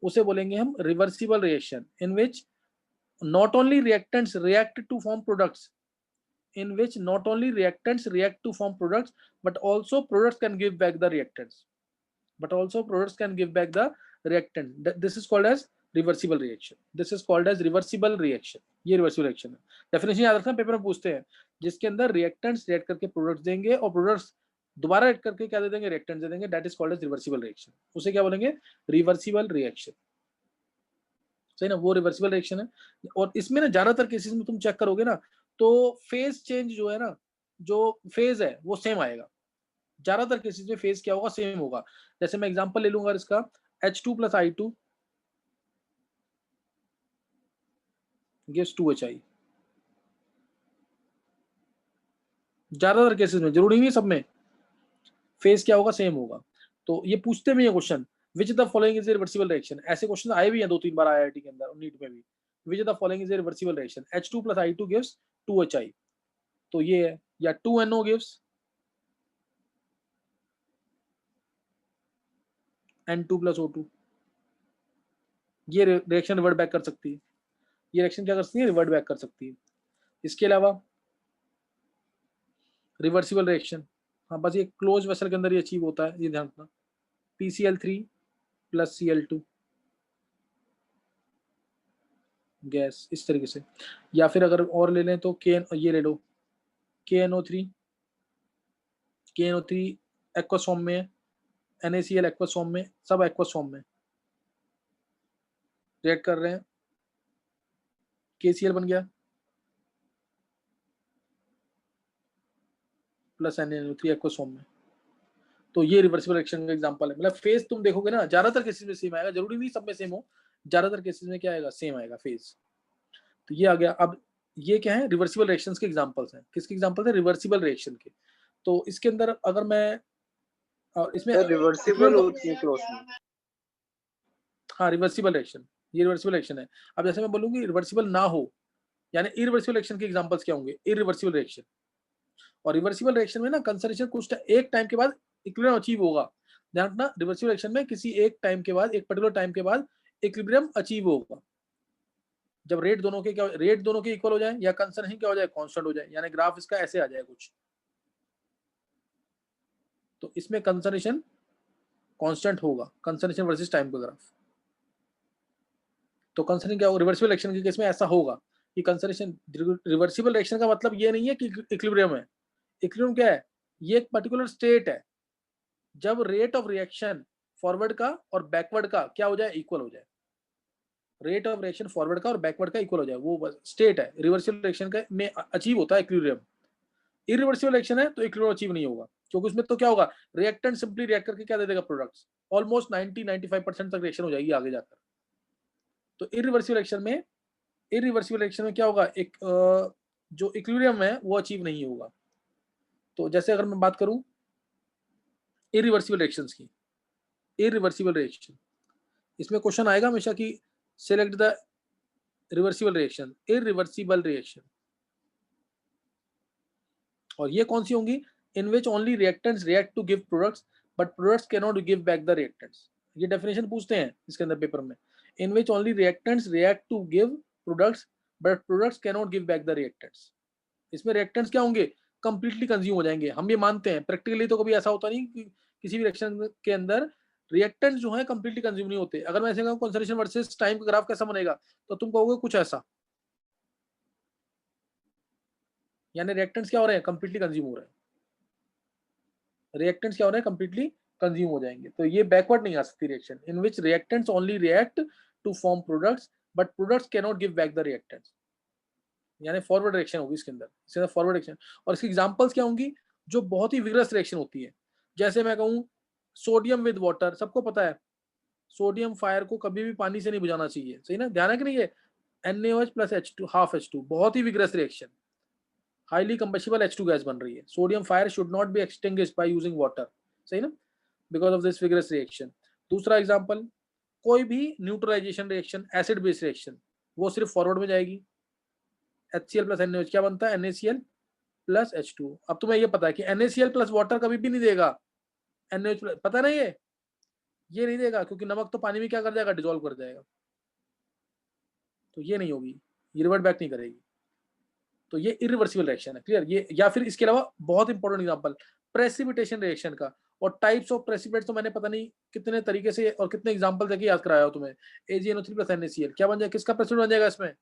उसे बोलेंगे हम reversible reaction in which not only reactants react to form products, in which not only reactants react to form products, but also products can give back the reactants, this is called as reversible reaction, this is called as reversible reaction। ये reversible reaction है। Definition याद रखना, paper में पूछते हैं, जिसके अंदर reactants react करके प्रोडक्ट्स देंगे और प्रोडक्ट्स दोबारा रिएक्ट करके क्या दे देंगे, रिएक्टेंट्स दे देंगे, that is called as reversible reaction. उसे क्या बोलेंगे, रिवर्सिबल रिएक्शन, सही ना, वो रिवर्सिबल रिएक्शन है। और इसमें ना ज्यादातर केसेस में तुम चेक करोगे ना, तो फेज चेंज जो है ना, जो फेज है वो सेम आएगा, ज्यादातर केसेस में फेज क्या होगा, सेम होगा। जैसे मैं एग्जांपल ले लूंगा इसका, H2 + I2 gives 2HI, ज्यादातर केसेस में, जरूरी नहीं सब में, फेज क्या होगा, सेम होगा। तो ये पूछते भी है question, which the following is a reversible reaction, ऐसे क्वेश्चन आए भी हैं 2-3 बार IIT के अंदर, नीट में भी, which the following is a reversible reaction, H2 + I2 gives 2HI, तो ये है, या 2NO gives N2 + O2, ये रिएक्शन रिवर्ट बैक कर सकती है, ये रिएक्शन क्या कर सकती है, रिवर्ट बैक कर सकती है। इसके अलावा रिवर्सिबल रिएक्शन, हाँ बस ये क्लोज वेसल के अंदर ये अचीव होता है, ये ध्यान रखना, PCl3 + Cl2 गैस, इस तरीके से। या फिर अगर और ले लें तो ये ले लो, KNO3 एक्वस फॉर्म में है, NaCl एक्वस फॉर्म में, सब एक्वस फॉर्म में रिएक्ट कर रहे हैं, KCl बन गया प्लस NaNO3 एक्वस फॉर्म में, तो ये रिवर्सिबल रिएक्शन का एग्जांपल है। मतलब फेज तुम देखोगे ना, ज्यादातर केसेस में सेम आएगा, जरूरी नहीं सब में सेम हो, ज्यादातर केसेस में क्या आएगा, सेम आएगा फेज। तो ये आ गया। अब ये क्या है, रिवर्सिबल रिएक्शंस के एग्जांपल्स हैं, किसके एग्जांपल है, रिवर्सिबल रिएक्शन के। तो इसके अंदर अगर मैं, और इसमें रिवर्सिबल होती है क्लोज में, हाँ रिवर्सिबल रिएक्शन, ये रिवर्सिबल रिएक्शन है। अब जैसे मैं बोलूंगी रिवर्सिबल ना हो, यानी इरिवर्सिबल रिएक्शन के एग्जांपल्स क्या होंगे, इरिवर्सिबल रिएक्शन। और रिवर्सिबल रिएक्शन में ना कंसंट्रेशन कुछ एक टाइम के बाद इक्विलिब्रियम अचीव होगा, ध्यान रखना, रिवर्सिबल रिएक्शन में किसी एक टाइम के बाद, एक पर्टिकुलर टाइम के बाद इक्विलिब्रियम अचीव होगा, जब रेट दोनों के इक्वल हो जाए, या कंसंट्रेशन क्या हो जाए, कांस्टेंट हो जाए, यानी ग्राफ इसका ऐसे आ जाए कुछ, तो इसमें कंसंट्रेशन कांस्टेंट होगा, कंसंट्रेशन वर्सेस टाइम का ग्राफ। तो कंसंट्रेशन क्या होगा, रिवर्सिबल रिएक्शन के केस में ऐसा होगा कि कंसंट्रेशन, रिवर्सिबल रिएक्शन का मतलब ये नहीं है कि इक्विलिब्रियम है, इक्विलिब्रियम क्या है, ये एक पर्टिकुलर स्टेट है जब रेट ऑफ रिएक्शन फॉरवर्ड का और बैकवर्ड का क्या हो जाए, इक्वल हो जाए, रेट ऑफ रिएक्शन फॉरवर्ड का और बैकवर्ड का इक्वल हो जाए, वो स्टेट है। रिवर्सिबल रिएक्शन का में अचीव होता है इक्विलिब्रियम। इरिवर्सिबल रिएक्शन है तो इक्विलिब्रियम अचीव नहीं होगा, क्योंकि उसमें तो क्या होगा, रिएक्टेंट सिंपली रिएक्ट करके क्या दे देगा, प्रोडक्ट्स, ऑलमोस्ट 90-95% तक रिएक्शन हो जाएगी आगे जाकर। तो इरिवर्सिबल रिएक्शन में क्या होगा, एक जो इक्विलिब्रियम है वो अचीव नहीं होगा। तो जैसे अगर मैं बात करूं इरिवर्सिबल रिएक्शंस की, इरिवर्सिबल रिएक्शन। इसमें क्वेश्चन आएगा हमेशा कि select the reversible reaction, irreversible reaction. और ये कौन सी होंगी? In which only reactants react to give products but products can not give back the reactants. ये डेफिनेशन पूछते हैं इसके अंदर पेपर में। In which only reactants react to give products but products can not give back the reactants. इसमें reactants क्या होंगे? Completely consume हो जाएंगे। हम ये मानते हैं, प्रैक्टिकली तो कभी ऐसा होता नहीं कि किसी भी रिएक्शन के अंदर रिएक्टेंट्स जो है कंप्लीटली कंज्यूम नहीं होते। अगर मैं ऐसे कहूं कंसंट्रेशन वर्सेस टाइम का ग्राफ कैसा बनेगा, तो तुम कहोगे कुछ ऐसा, यानी रिएक्टेंट्स क्या हो रहे हैं? कंप्लीटली कंज्यूम हो रहे हैं। रिएक्टेंट्स क्या हो रहे हैं? कंप्लीटली कंज्यूम हो जाएंगे। तो ये बैकवर्ड नहीं आ सकती reaction. In which reactants only react to form products but products can not give back the reactants, यानी फॉरवर्ड रिएक्शन होगी इसके अंदर फॉरवर्ड रिएक्शन। और इसकी एग्जांपल्स क्या होंगी? जो बहुत ही विग्रस रिएक्शन होती है। जैसे मैं कहूँ सोडियम विद वाटर, सबको पता है सोडियम फायर को कभी भी पानी से नहीं बुझाना चाहिए, सही ना? ध्यान है कि नहीं? है NaOH plus H2 half H2, बहुत ही vigorous reaction, highly combustible H2 gas बन रही है। Sodium fire should not be extinguished by using water, सही ना? Because of this vigorous reaction. दूसरा एग्जांपल, कोई भी neutralisation reaction, acid base reaction, वो सिर्फ फॉरवर्ड में जाएगी। HCl प्लस NaOH क्या बनता है? NaCl plus H2। अब तुम्हें ये पता है कि NaCl प्लस वाटर कभी भी नहीं देगा NaOH प्लस, पता नहीं ये नहीं देगा, क्योंकि नमक तो पानी में क्या कर जाएगा? डिसॉल्व कर जाएगा। तो ये नहीं होगी, ये रिवर्ट बैक नहीं करेगी। तो ये इरिवर्सिबल रिएक्शन है, क्लियर? ये या फिर इसके अलावा बहुत इंपॉर्टेंट एग्जांपल प्रेसिपिटेशन रिएक्शन का। और टाइप्स ऑफ प्रेसिपिटेट तो मैंने पता नहीं कितने तरीके से और कितने एग्जांपल देके याद कराया हो तुम्हें। AgNO3 प्लस NaCl क्या बन जाएगा? किसका प्रेसिपिटेट बन जाएगा इसमें?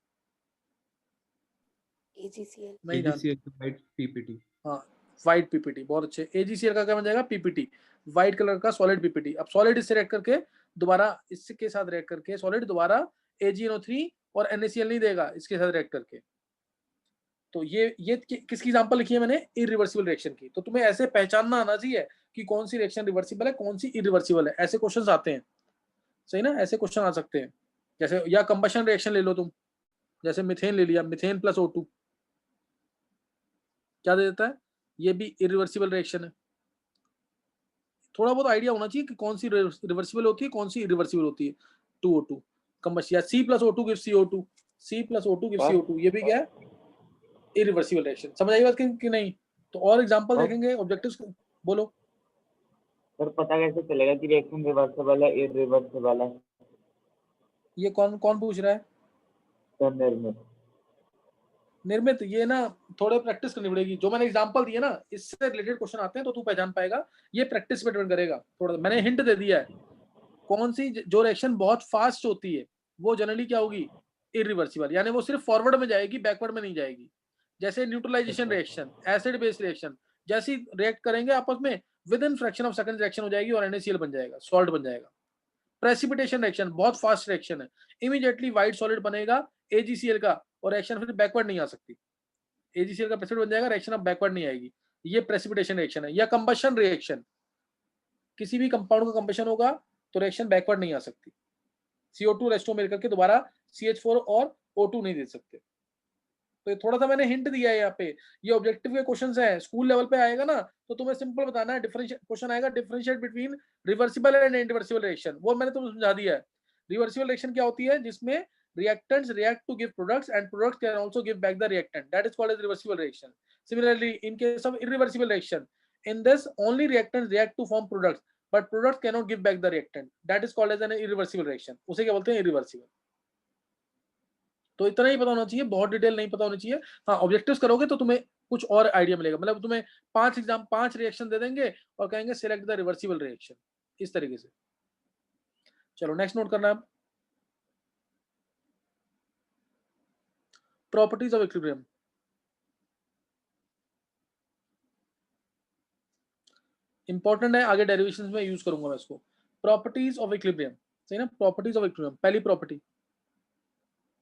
AgCl। नहीं जान, वाइट PPT। हाँ व्हाइट PPT, बहुत अच्छे। AgCl का क्या बन जाएगा? PPT, व्हाइट कलर का सॉलिड PPT। अब सॉलिड इससे रिएक्ट करके दोबारा इसके साथ रिएक्ट करके सॉलिड दोबारा AgNO3 और NaCl नहीं देगा इसके साथ रिएक्ट करके। तो ये किसकी एग्जांपल लिखी है मैंने? इरिवर्सिबल रिएक्शन की। तो तुम्हें ऐसे पहचानना आना चाहिए कि कौन सी रिएक्शन रिवर्सिबल है, कौन सी इरिवर्सिबल है। ऐसे क्वेश्चंस आते हैं, सही ना? ऐसे क्वेश्चन आ सकते हैं। जैसे या कंबशन रिएक्शन ले लो तुम, जैसे मिथेन ले लिया, मिथेन प्लस O2 क्या दे देता है? ये भी इरिवर्सिबल रिएक्शन है। थोड़ा बहुत आइडिया होना चाहिए कि कौन सी रिवर्सिबल होती है, कौन सी इरिवर्सिबल होती है। 2O2 कंबशन, या C+O2 gives CO2, C+O2 gives CO2, ये भी क्या है? Irreversible reaction. समझ आई बात कि नहीं? तो और एग्जांपल देखेंगे, ऑब्जेक्टिव्स को बोलो। सर पता कैसे चलेगा कि रिएक्शन रिवर्सिबल है इरिवर्सिबल है? ये कौन पूछ रहा है? सर निर्मित, ये ना थोड़े प्रैक्टिस करनी पड़ेगी। जो मैंने एग्जांपल दिए ना, इससे रिलेटेड क्वेश्चन आते हैं तो तू पहचान पाएगा। ये प्रैक्टिस पे डिपेंड करेगा। थोड़ा मैंने हिंट दे दिया है। कौन सी जो रिएक्शन बहुत फास्ट होती है वो जनरली क्या होगी? इरिवर्सिबल, यानी वो सिर्फ फॉरवर्ड में जाएगी, बैकवर्ड में नहीं जाएगी। जैसे neutralisation reaction, acid base reaction, जैसी रिएक्ट करेंगे आपस में with in fraction of second reaction हो जाएगी और NaCl बन जाएगा, सॉल्ट बन जाएगा। प्रेसिपिटेशन रिएक्शन बहुत फास्ट रिएक्शन है, इमीडिएटली व्हाइट सॉलिड बनेगा AgCl का और रिएक्शन फिर बैकवर्ड नहीं आ सकती। AgCl का प्रेसिपिटेट बन जाएगा, रिएक्शन अब बैकवर्ड नहीं आएगी। ये प्रेसिपिटेशन रिएक्शन है। या कंबशन रिएक्शन, किसी भी कंपाउंड का कंबशन होगा तो रिएक्शन बैकवर्ड नहीं आ सकती। CO2 और H2 मिलकर के दोबारा CH4 और O2 नहीं दे सकते। तो थोड़ा सा मैंने हिंट दिया है यहाँ पे। ये ऑब्जेक्टिव के क्वेश्चंस हैं, स्कूल लेवल पे आएगा ना तो तुम्हें सिंपल बताना है। डिफरेंशिएट क्वेश्चन आएगा, differentiate between reversible and irreversible reaction, वो मैंने तुम्हें समझा दिया है। रिवर्सिबल रिएक्शन क्या होती है? जिसमें reactants react to give products and products can also give back the reactant, that is called as reversible reaction. Similarly, in case of irreversible reaction, in this only reactants react to form products but products cannot give back the reactant, that is called as an irreversible reaction. उसे क्या बोलते हैं? irreversible. तो इतना ही पता होना चाहिए, बहुत डिटेल नहीं पता होनी चाहिए। हाँ, ऑब्जेक्टिव्स करोगे तो तुम्हें कुछ और आइडिया मिलेगा। मतलब तुम्हें 5 रिएक्शन दे देंगे और कहेंगे सिलेक्ट द रिवर्सिबल रिएक्शन, इस तरीके से। चलो नेक्स्ट नोट करना है। Properties of equilibrium. इंपॉर्टेंट है, आगे डेरिवेशंस में यूज करूंगा मैं इसको। प्रॉपर्टीज ऑफ इक्विलिब्रियम, सही ना? प्रॉपर्टीज ऑफ इक्विलिब्रियम, पहली प्रॉपर्टी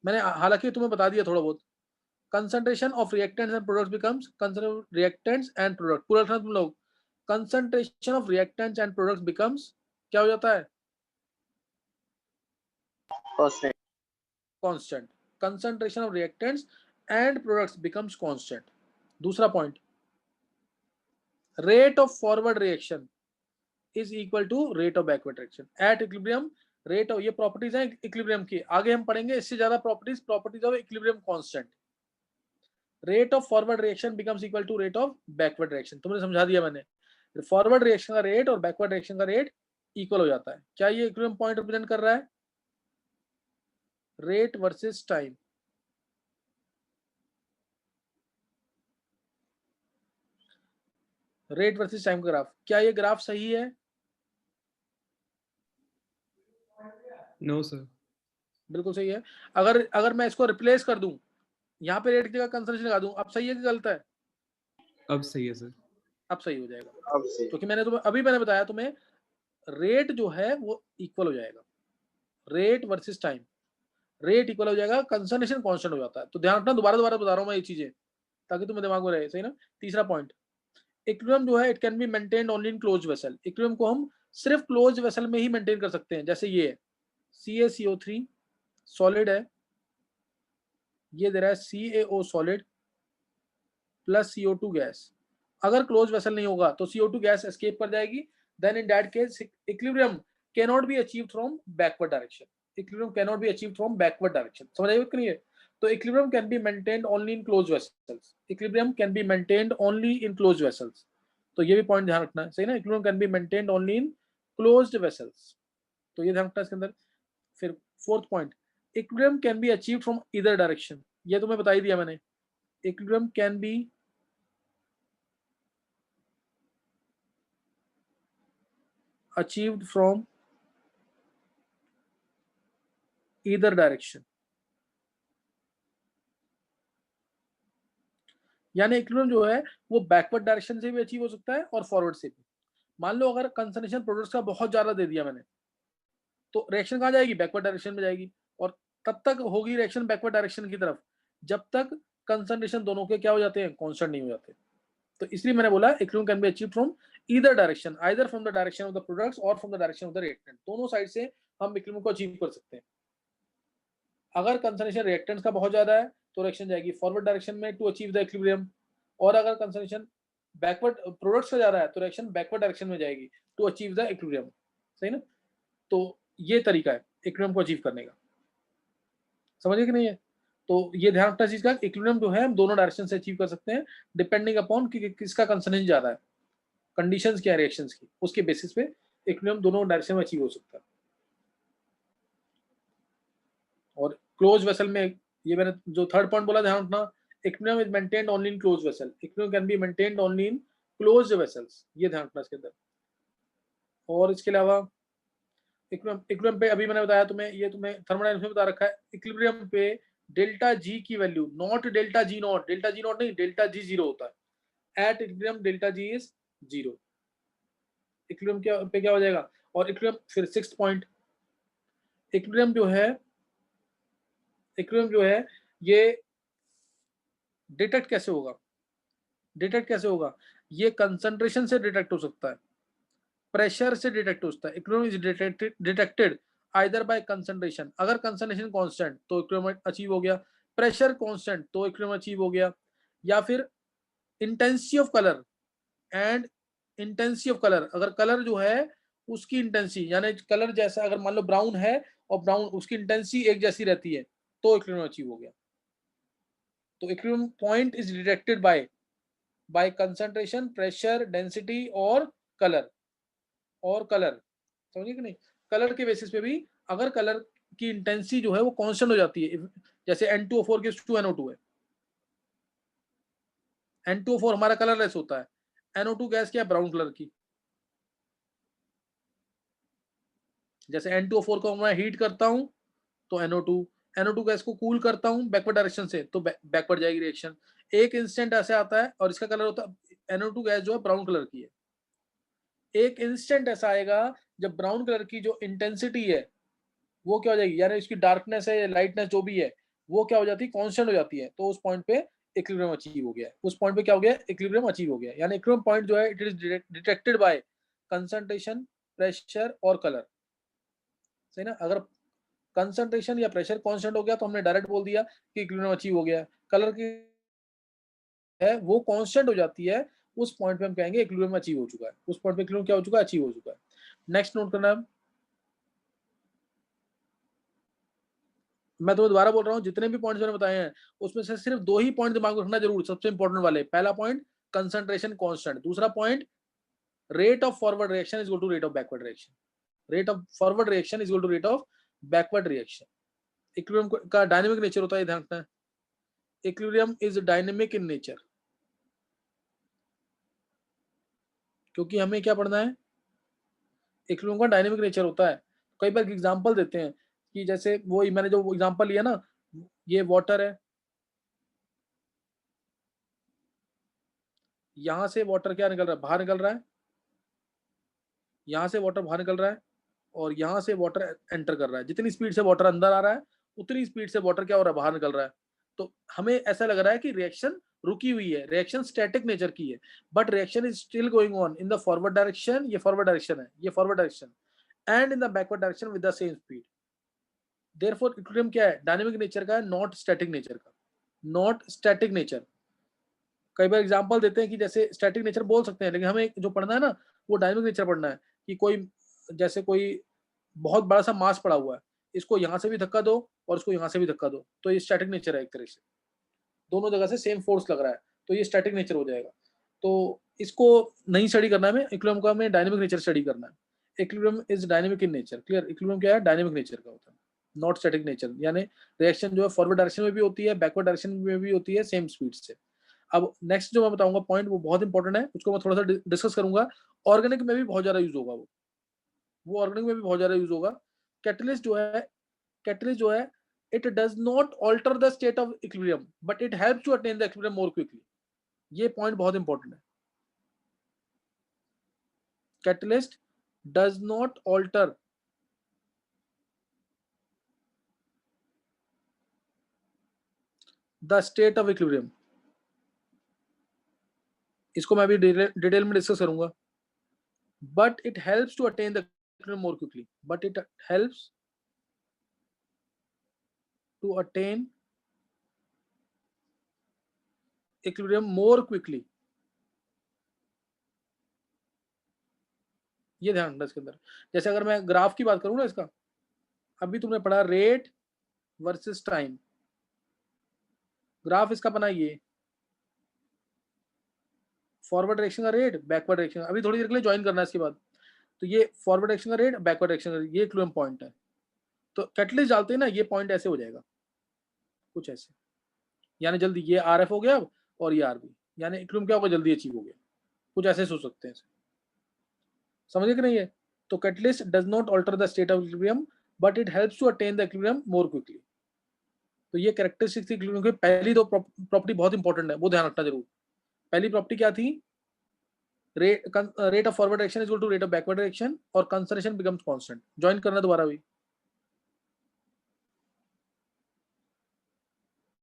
मैंने हालांकि तुम्हें बता दिया थोड़ा बहुत। concentration of reactants and products becomes reactants and product, पूरा लिखना तुम लोग। concentration of reactants and products becomes क्या हो जाता है? constant. concentration of reactants and products becomes constant. दूसरा point, rate of forward reaction is equal to rate of backward direction at equilibrium rate of, ये प्रॉपर्टीज हैं equilibrium की, आगे हम पढ़ेंगे इससे ज्यादा properties of equilibrium constant. Rate of forward reaction becomes equal to rate of backward direction, तुमने समझा दिया मैंने। फॉरवर्ड रिएक्शन का रेट और बैकवर्ड रिएक्शन का रेट इक्वल हो जाता है। क्या ये इक्विलिब्रियम पॉइंट रिप्रेजेंट कर रहा है? Rate versus time, rate versus time का ग्राफ, क्या ये ग्राफ सही है? No sir. बिल्कुल सही है। अगर मैं इसको रिप्लेस कर दूं, यहाँ पे रेट की जगह कंसंट्रेशन लगा दूं, अब सही है कि गलत है? अब सही है सर। अब सही हो जाएगा, अब से क्योंकि मैंने बताया तुम्हें रेट जो है वो इक्वल हो जाएगा, rate versus time, rate equal हो जाएगा, कंसंट्रेशन कांस्टेंट हो जाता है। तो ध्यान रखना, दोबारा बता रहा हूं मैं ये चीजें ताकि तुम्हें दिमाग में रहे, सही ना। तीसरा पॉइंट, इक्विलिब्रियम जो है it can be maintained only in close vessel. Equilibrium को हम सिर्फ क्लोज वेसल में ही मेंटेन कर सकते हैं। जैसे ये है CaCO3 सॉलिड है, ये दे रहा है CaO solid plus CO2 gas. अगर क्लोज वेसल नहीं होगा तो CO2 गैस एस्केप कर जाएगी, then in that case equilibrium can not be achieved from backward direction. Equilibrium can not be achieved from backward direction, समझ आई कि नहीं है? तो equilibrium can be maintained only in close vessels, equilibrium can be maintained only in close vessels. तो ये भी point ध्यान रखना है, सही ना। Equilibrium can be maintained only in closed vessels, तो ये ध्यान रखना है इसके अंदर। फिर fourth point, equilibrium can be achieved from either direction, ये तुम्हें बता ही दिया मैंने। Equilibrium can B achieved from either direction, यानी इक्विलिब्रियम जो है वो बैकवर्ड डायरेक्शन से भी अचीव हो सकता है और फॉरवर्ड से भी। मान लो अगर कंसंट्रेशन प्रोडक्ट्स का बहुत ज्यादा दे दिया मैंने, तो रिएक्शन कहाँ जाएगी? बैकवर्ड डायरेक्शन में जाएगी, और तब तक होगी रिएक्शन बैकवर्ड डायरेक्शन की तरफ जब तक कंसंट्रेशन दोनों के क्या हो जाते हैं? कांस्टेंट नहीं हो जाते। तो इसलिए मैंने बोला equilibrium can be achieved from either direction, either from the direction of the products और from the direction of the reactant, दोनों साइड से हम इक्विलिब्रियम को अचीव कर सकते हैं। अगर कंसंट्रेशन रिएक्टेंट्स का बहुत ज्यादा है तो रिएक्शन जाएगी फॉरवर्ड डायरेक्शन में टू अचीव द इक्विलिब्रियम, और अगर कंसंट्रेशन बैकवर्ड प्रोडक्ट्स का ज्यादा है तो रिएक्शन बैकवर्ड डायरेक्शन में जाएगी टू अचीव द इक्विलिब्रियम, सही ना। तो ये तरीका है इक्विलिब्रियम को अचीव करने का, समझिए कि नहीं है? तो ये ध्यान रखना चीज का, इक्विलिब्रियम जो है हम दोनों डायरेक्शन से अचीव कर सकते हैं डिपेंडिंग अपॉन कि किसका कंसंट्रेशन ज्यादा है, कंडीशंस क्या है रिएक्शंस की, उसके बेसिस पे इक्विलिब्रियम दोनों डायरेक्शन में अचीव हो सकता है। और क्लोज वेसल में ये मैंने जो थर्ड पॉइंट बोला ध्यान रखना, equilibrium is maintained only in close vessel, equilibrium can be maintained only in closed vessels, ये ध्यान रखना इसके अंदर। और इसके अलावा इक्विलिब्रियम पे अभी मैंने बताया तुम्हें, ये तुम्हें थर्मोडायनामिक्स में बता रखा है, इक्विलिब्रियम पे डेल्टा जी की value not delta G not, delta G not नहीं, डेल्टा जी जीरो होता है। At equilibrium delta G is zero, equilibrium पे क्या हो जाएगा? और इक्विलिब्रियम, फिर सिक्स्थ पॉइंट, इक्विलिब्रियम जो है ये डिटेक्ट कैसे होगा? डिटेक्ट कैसे होगा? ये कंसंट्रेशन से डिटेक्ट हो सकता है, प्रेशर से डिटेक्ट हो सकता है। Equilibrium is detected either bye concentration, अगर कंसंट्रेशन कांस्टेंट तो इक्विलिब्रियम अचीव हो गया, प्रेशर कांस्टेंट तो इक्विलिब्रियम अचीव हो गया, या फिर intensity of colour and intensity of colour, अगर कलर जो है उसकी इंटेंसिटी, यानी कलर जैसा अगर मान लो ब्राउन है और ब्राउन उसकी इंटेंसिटी एक जैसी रहती है तो इक्विलिब्रियम अचीव हो गया। तो equilibrium point is detected by concentration, pressure, density और कलर। समझिए कि नहीं? कलर के बेसिस पे भी, अगर कलर की इंटेंसिटी जो है वो कांस्टेंट हो जाती है, जैसे N2O4 gives to NO2 है, N2O4 हमारा कलरलेस होता है, NO2 गैस क्या है? ब्राउन कलर की। जैसे N2O4 को मैं हीट करता हूं तो NO2 गैस को कूल करता हूं बैकवर्ड डायरेक्शन से तो बैकवर्ड जाएगी रिएक्शन। एक इंस्टेंट ऐसे आता है और इसका कलर होता है, NO2 गैस जो है ब्राउन कलर की है। एक इंस्टेंट ऐसा आएगा जब ब्राउन कलर की जो इंटेंसिटी है वो क्या हो जाएगी, यानी इसकी डार्कनेस है या लाइटनेस जो भी है वो क्या हो जाती है? कांस्टेंट हो जाती है। तो उस पॉइंट पे इक्विलिब्रियम अचीव हो गया, उस पॉइंट पे क्या हो गया? इक्विलिब्रियम अचीव हो गया। यानी इक्विलिब्रियम पॉइंट जो है it is detected by concentration, pressure और कलर, सही ना। अगर कंसंट्रेशन या प्रेशर कांस्टेंट हो गया तो हमने डायरेक्ट बोल दिया कि इक्विलिब्रियम अचीव हो गया। कलर की है वो कांस्टेंट हो जाती है, उस पॉइंट पे हम कहेंगे इक्विलिब्रियम अचीव हो चुका है, उस पॉइंट पे इक्विलिब्रियम क्या हो चुका है? अचीव हो चुका है। नेक्स्ट नोट करना है। मैं तो दोबारा बोल रहा हूँ, जितने भी पॉइंट्स मैंने बताए हैं उसमें से सिर्फ 2 ही पॉइंट दिमाग में रखना जरूर, सबसे इंपॉर्टेंट वाले। पहला पॉइंट कंसंट्रेशन कांस्टेंट, दूसरा point rate of forward reaction is equal to rate of backward reaction. Rate of forward reaction is equal to rate of backward reaction. Equilibrium का डायनेमिक नेचर होता है, ध्यान रखना है। Equilibrium is dynamic in nature, क्योंकि हमें क्या पढ़ना है, इक्विलिब्रियम का डायनेमिक नेचर होता है। कई बार एग्जांपल देते हैं कि जैसे वो मैंने जो एग्जांपल लिया ना, ये वाटर है, यहां से वाटर क्या निकल रहा है, बाहर निकल रहा है, यहां से वाटर बाहर निकल रहा है और यहां से वाटर एंटर कर रहा है। जितनी स्पीड से वाटर अंदर आ रहा है उतनी स्पीड से वाटर क्या हो रहा है, बाहर निकल रहा है। तो हमें ऐसा लग रहा है कि रिएक्शन रुकी हुई है, रिएक्शन स्टैटिक नेचर की है, but reaction is still going on in the forward direction, ये फॉरवर्ड डायरेक्शन है, ये forward direction, and in the backward direction with the same speed. Therefore equilibrium क्या है, डायनेमिक नेचर का है, नॉट स्टैटिक नेचर का, नॉट स्टैटिक नेचर। कई बार example देते हैं कि जैसे स्टैटिक नेचर बोल सकते हैं, लेकिन हमें जो पढ़ना है ना वो डायनेमिक नेचर पढ़ना है। कि कोई जैसे कोई बहुत बड़ा सा मास पड़ा हुआ है, इसको यहाँ से भी धक्का दो और इसको यहाँ से भी धक्का दो, तो ये स्टैटिक नेचर है एक तरह से, दोनों जगह से सेम फोर्स लग रहा है, तो ये स्टैटिक नेचर हो जाएगा। तो इसको नहीं स्टडी करना है हमें, इक्विलिब्रियम का हमें डायनेमिक नेचर स्टडी करना है। Equilibrium is dynamic in nature, clear. Equilibrium क्या है, डायनेमिक नेचर का होता है, नॉट स्टैटिक नेचर। यानी रिएक्शन जो है फॉरवर्ड डायरेक्शन में भी होती है, बैकवर्ड डायरेक्शन में भी होती है, सेम स्पीड से। अब नेक्स्ट जो मैं बताऊंगा पॉइंट वो बहुत इंपॉर्टेंट है, उसको मैं थोड़ा सा डिस्कस करूंगा। ऑर्गेनिक में भी बहुत ज्यादा यूज होगा, वो ऑर्गेनिक में भी बहुत ज्यादा यूज होगा। कैटलिस्ट जो है it does not alter the state of equilibrium but it helps to attain the equilibrium more quickly। ये पॉइंट बहुत इंपॉर्टेंट है। Catalyst does not alter the state of equilibrium। इसको मैं भी डिटेल में डिस्कस करूंगा। but it helps to attain the equilibrium more quickly, but it helps to attain equilibrium more quickly। ये ध्यान रखना इसके अंदर। जैसे अगर मैं ग्राफ की बात करूं ना इसका, अभी तुमने पढ़ा रेट वर्सेस टाइम, ग्राफ इसका बना ये फॉरवर्ड डायरेक्शन का रेट, बैकवर्ड डायरेक्शन, अभी थोड़ी देर के लिए ज्वाइन करना है इसके बाद। तो ये फॉरवर्ड डायरेक्शन का रेट, बैकवर्ड डायरेक्शन का रेट, ये इक्विलिब्रियम पॉइंट है। तो कैटलिस्ट डालते हैं ना, ये पॉइंट ऐसे हो जाएगा कुछ ऐसे, यानी जल्दी ये आर एफ हो गया अब और ये आर बी, यानी इक्विलिब्रियम क्या होगा, जल्दी अचीव हो गया, कुछ ऐसे सोच सकते हैं। समझे कि नहीं है। तो catalyst does not alter the state of equilibrium but it helps to attain the equilibrium more quickly. तो ये कैरेक्टरिस्टिक्स इक्विलिब्रियम की पहली दो प्रॉपर्टी बहुत इंपॉर्टेंट है, वो ध्यान रखना जरूर। पहली प्रॉपर्टी क्या थी, rate of forward direction is equal to rate of backward direction और कंसर्वेशन बिकम्स कांस्टेंट। ज्वाइन करना दोबारा भी।